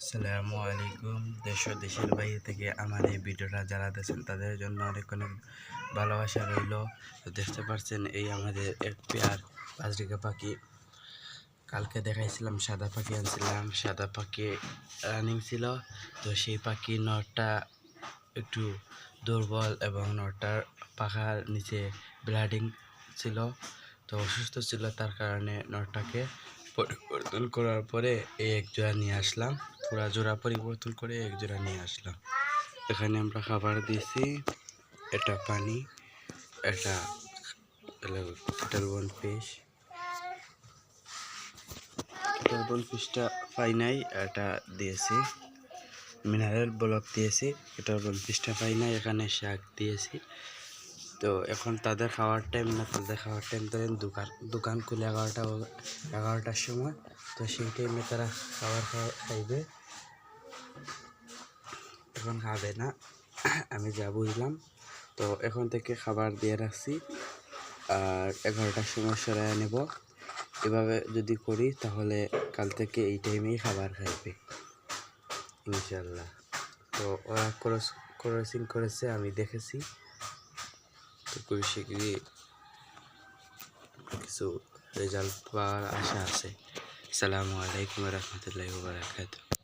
আসসালামু আলাইকুম। দেশ ও দেশের বাইরে থেকে আমার এই ভিডিওটা যারা দেখছেন তাদের জন্য অনেক অনেক ভালোবাসা রইল। তো দেখতে পাচ্ছেন এই আমাদের এক পেয়ার বাজরিকা পাখি। কালকে দেখাইছিলাম সাদা পাখি আনছিলাম, সাদা পাখি রানিং ছিল। তো সেই পাখি নরটা একটু দুর্বল এবং নরটার পাখার নিচে ব্লাডিং ছিল, তো অসুস্থ ছিল। তার কারণে নরটাকে পরিবর্তন করার পরে এই এক জোড়া নিয়ে আসলাম, পুরা জোড়া পরিবর্তন করে এক জোড়া নিয়ে আসলাম। এখানে আমরা খাবার দিয়েছি, এটা পানি, এটা কেটেলবন ফিশ। কেটেলবন ফিশটা পাই নাই, এটা দিয়েছি মিনারেল ব্লক দিয়েছি। কেটেলবন ফিশটা পাই নাই, এখানে শাক দিয়েছি। তো এখন তাদের খাওয়ার টাইম না, তাদের খাওয়ার টাইম ধরেন দোকান খুলে 11টার সময়। তো সেই টাইমে তারা খাইবে, এখন খাবে না। আমি যা বুঝলাম, তো এখন থেকে খাবার দিয়ে রাখছি আর 11টার সময় সরাই নেব। এভাবে যদি করি তাহলে কাল থেকে এই টাইমেই খাবার খাইবে ইনশাল্লাহ। তো ওরা ক্রসিং করেছে, আমি দেখেছি। তো খুবই শীঘ্রই কিছু রেজাল্ট পাওয়ার আশা আছে। আসসালামু আলাইকুম রহমতুল্লাহি ওয়া বারাকাতুহু।